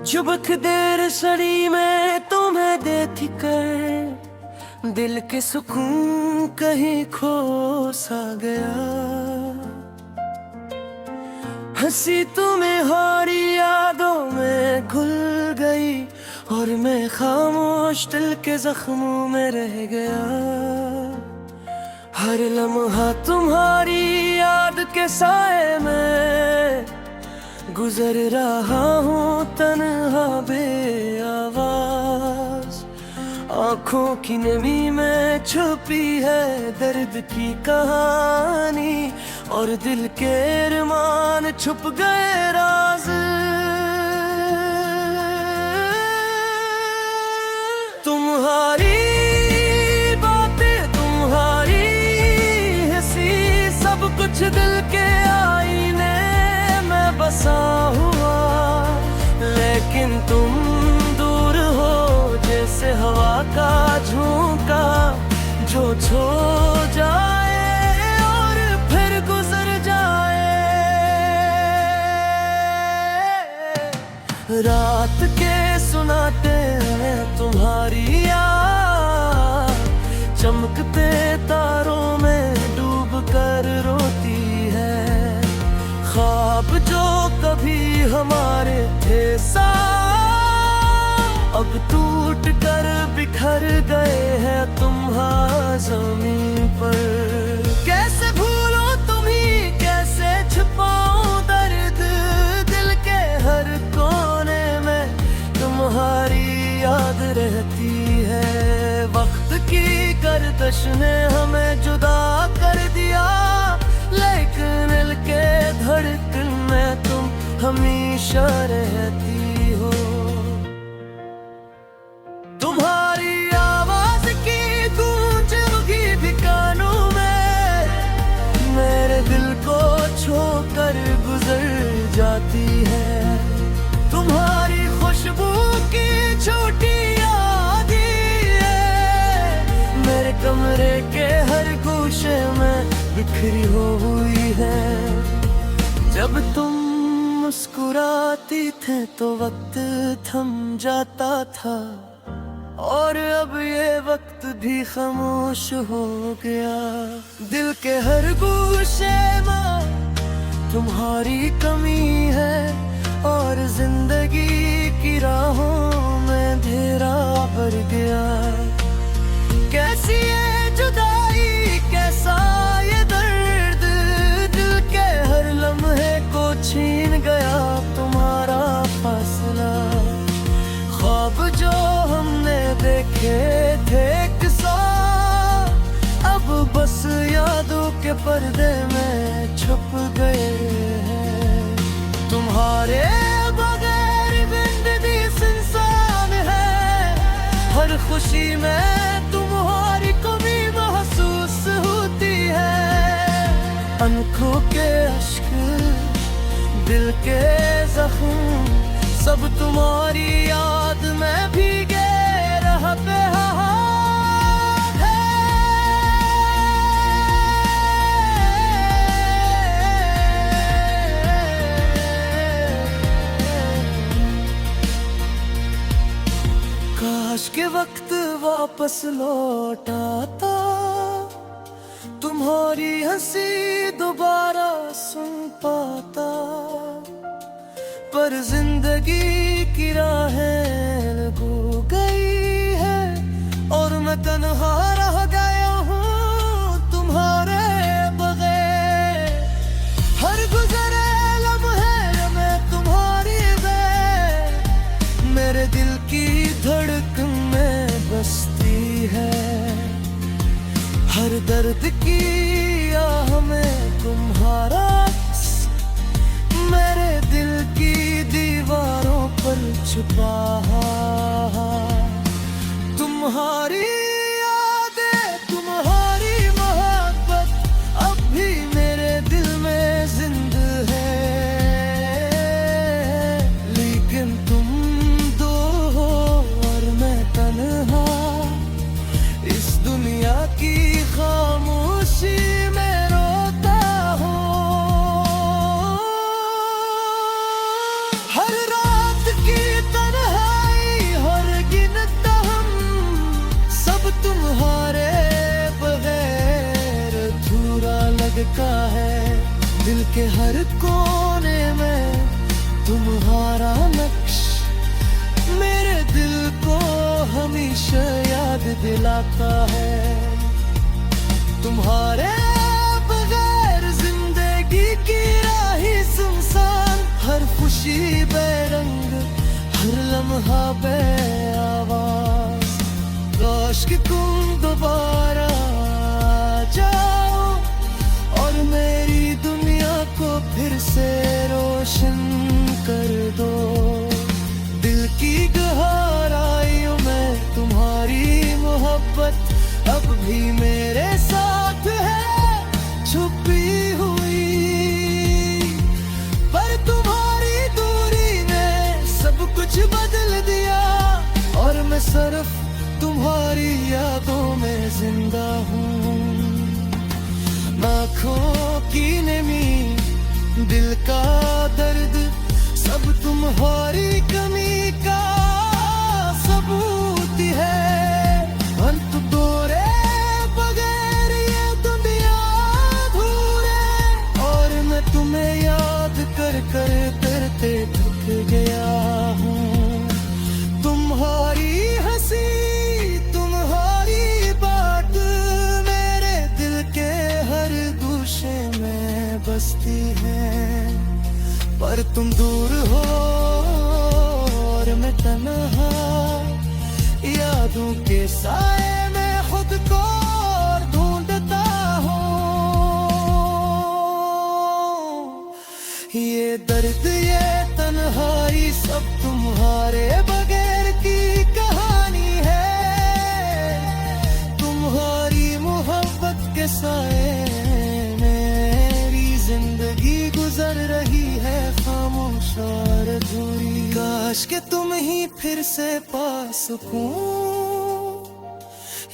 चुबक देर सड़ी में तुम्हें देती कर, दिल के सुकून कहीं खो सा गया। हंसी तुम्हें हारी यादों में घुल गई और मैं खामोश दिल के जख्मों में रह गया। हर लम्हा तुम्हारी याद के साए में गुजर रहा हूँ तन्हा बेआवाज। आँखों की नमी में छुपी है दर्द की कहानी और दिल के अरमान छुप गए राज। तुम्हारी बातें, तुम्हारी हंसी, सब कुछ दिल के आईने में बसा हुआ। लेकिन तुम दूर हो जैसे हवा का झोंका जो छो जाए और फिर गुजर जाए। रात के सुनाते हैं तुम्हारी याद, चमकते तारों में डूब कर रोती है। ख्वाब जो कभी हमारे थे साथ, अब टूट कर बिखर गए हैं तुम्हारी ज़मीन पर। कैसे भूलो तुम्हीं, कैसे छुपाऊं दर्द, दिल के हर कोने में तुम्हारी याद रहती है। वक्त की गर्दिश ने हमें जुदा कर दिया, लेकिन दिल के धड़कन में तुम हमेशा रहती हो। तुम्हारी आवाज की गूंज उगी भी कानों में, मेरे दिल को छोकर गुजर जाती है। तुम्हारी खुशबू की छोटी यादें मेरे कमरे के हर गोशे में बिखरी हुई है। जब तुम मुस्कुराती थे तो वक्त थम जाता था, और अब ये वक्त भी खामोश हो गया। दिल के हर गोशे में तुम्हारी कमी है और जिंदगी की राहों में अंधेरा भर गया। कैसी ये जुदाई, कैसा ये दर्द, दिल के हर लम्हे को छीन गया तुम्हारा फासला। ख्वाब जो हमने देखे थे एक साथ, अब बस यादों के पर्दे में छुप गए हैं। तुम्हारे बगैर जिंदगी सुनसान है, हर खुशी में तुम्हारी कमी महसूस होती है। आंखों के अश्क, दिल के जख्म, सब तुम्हारी याद में भीगे रहते हैं। काश के वक्त वापस लौट आता, तुम्हारी हंसी दोबारा सुन पाता। पर जिंदगी की राहें लगो गई है और मैं तन्हा रह गया हूँ तुम्हारे बगैर। हर गुजरे लम्हे में तुम्हारी बैर मेरे दिल की धड़कन में बसती है। हर दर्द की आह में तुम्हारा मेरे दिल की दीवारों पर छुपा। तुम्हारी यादें, तुम्हारी मोहब्बत अब भी मेरे दिल में जिंदा है। लेकिन तुम दो हो और मैं तन्हा, इस दुनिया की खामोशी में रोता हूँ। हर रात की का है। दिल के हर कोने में तुम्हारा नक्श मेरे दिल को हमेशा याद दिलाता है। तुम्हारे बगैर जिंदगी की राही सुनसान, हर खुशी बेरंग, हर लम्हा बेआवाज। काश कि तुम दोबारा आ जाओ और मेरी दुनिया को फिर से रोशन कर दो। दिल की गहराइयों में तुम्हारी मोहब्बत अब भी मेरे साथ है छुपी हुई, पर तुम्हारी दूरी ने सब कुछ बदल दिया और मैं सिर्फ तुम्हारी यादों में जिंदा हूँ। आँखों की नमी, दिल का दर्द, सब तुम्हारी कमी का सबूत है। अंत तोरे बगैर ये दुनिया अधूरे, और मैं तुम्हें याद कर कर करते थक गया हूँ। तुम्हारी हंसी, तुम्हारी बात मेरे दिल के हर गोशे में बसती है, पर तुम दूर हो और मैं तन्हा, यादों के साए में खुद को ढूंढता हूँ। ये दर्द, ये तन्हाई सब तुम्हारे बगैर की कहानी है। तुम्हारी मोहब्बत के साए मेरी जिंदगी गुजर रही है खामोश और अधूरी। काश के तुम ही फिर से पा सकूं,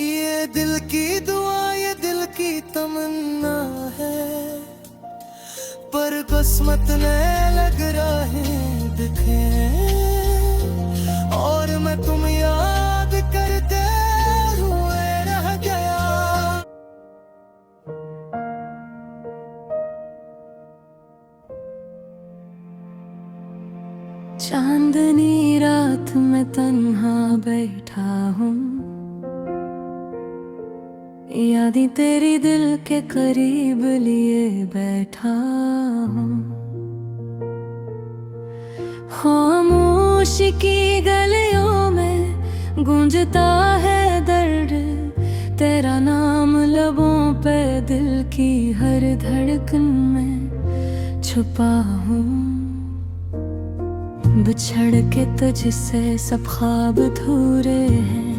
ये दिल की दुआ, ये दिल की तमन्ना है, पर किस्मत ने लग राहें दिखे और मैं तुम याद करते हुए रह गया। चांदनी रात में तन्हा बैठा हूँ, यादें तेरी दिल के करीब लिए बैठा हूँ। खामोशी की गलियों में गूंजता है दर्द, तेरा नाम लबों पे दिल की हर धड़कन में छुपा हूँ। बिछड़ के तुझसे सब ख्वाब अधूरे हैं,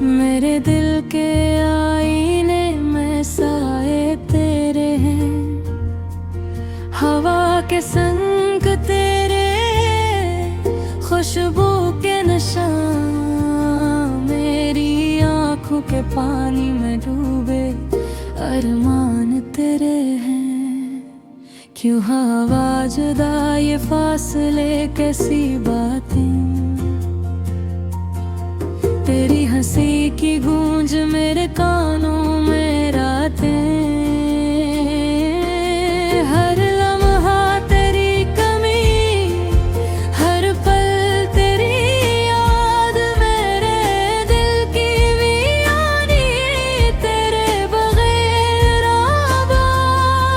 मेरे दिल के आईने में साए तेरे हैं। हवा के संग तेरे खुशबू के नशा, मेरी आँखों के पानी में डूबे अरमान तेरे हैं। क्यों हवा जुदा, ये फासले कैसी बातें, तेरी हंसी की गूंज मेरे कानों में रातें। हर लम्हा तेरी कमी, हर पल तेरी याद, मेरे दिल की वीरानी तेरे बगैर आबाद।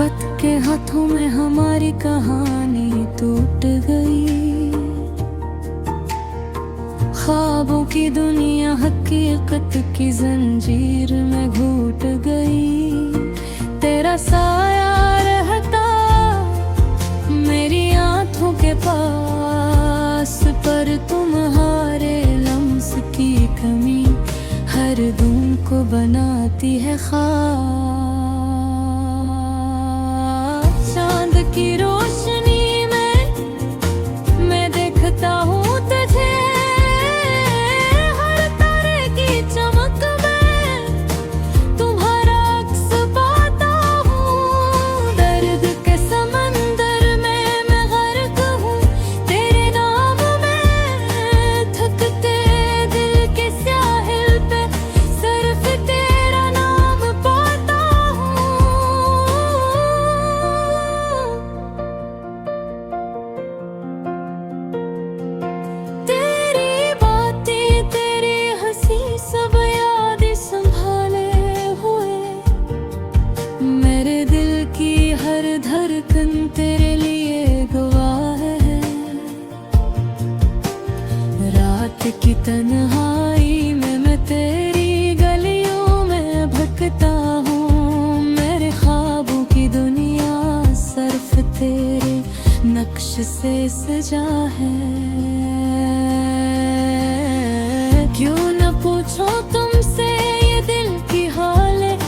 वक्त के हाथों में हमारी कहानी टूट गई, ख्वाबों की दुनिया हकीकत की जंजीर में घुट गई। तेरा साया रहता मेरी आँखों के पास, पर तुम्हारे लम्स की कमी हर धुन को बनाती है खास। चांद की रोशनी में मैं देखता हूँ तुझे, तेरा नाम तुझसे सजा है। क्यों न पूछो तुमसे ये दिल की हालत,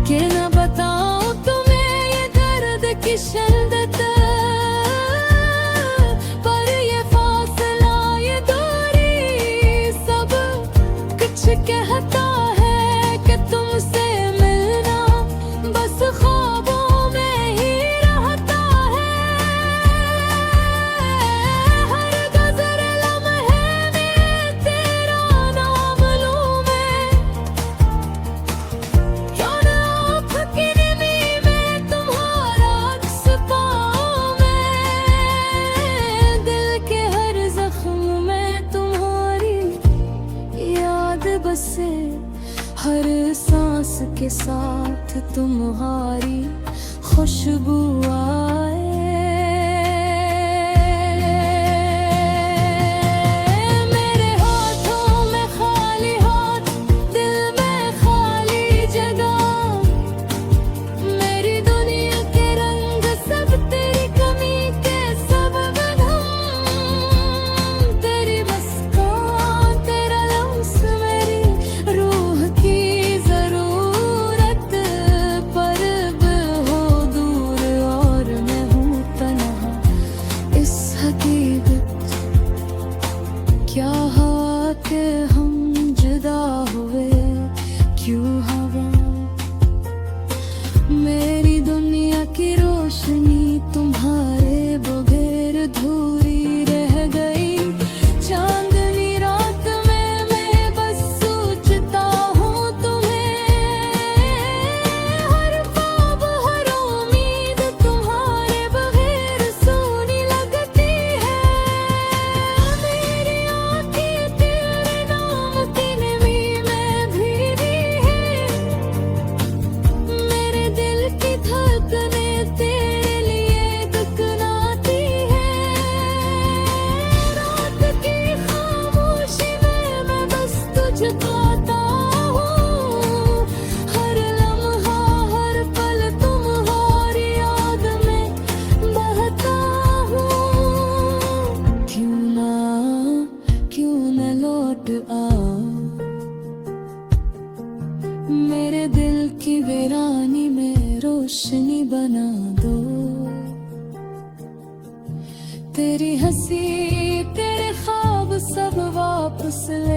कि न बताओ तुम्हें ये दर्द की शिद्दत। पर ये फासला ये दूरी सब कुछ कहता है कि तुमसे मिलना बस ख्वाबों में ही रहता है। हर गुज़रे लम्हे में तेरा नाम लूं मैं, क्यों न आँख की नमी में तुम्हारा अक्स पाऊं मैं। दिल के हर जख्म में तुम्हारी याद बसे, हर सांस के साथ तुम्हारी खुशबू आए। मेरे हाथों में खाली हाथ, दिल में खाली जगह। मेरी दुनिया के रंग सब तेरी कमी के सबब हम। तेरी मुस्कान तेरा लम्स मेरी रूह की जरूरत। पर अब हो दूर और मैं हूँ तन्हा इस हकीकत। क्या हुआ कि हम जुदा हुए, क्यों हवा मेरी दुनिया की रोशनी तुम्हारे बगैर अधूरी रह गई। चांदनी रात में मैं बस सोचता हूँ तुम्हें। हर ख्वाब हर उम्मीद तुम्हारे बगैर सोनी लगती है। मेरी आँखें तेरे नाम की नमी में भीगी है। मेरे दिल की धड़कने तेरे लिए ककनाती है। रात की खामोशी में मैं बस तुझे पाता हूँ। हर लम्हा हर पल तुम्हारी याद में बहता हूँ। क्यों न लौट आओ, मेरे दिल की वीरानी में रोशनी बना दो। तेरी हंसी तेरे ख्वाब सब वापस ले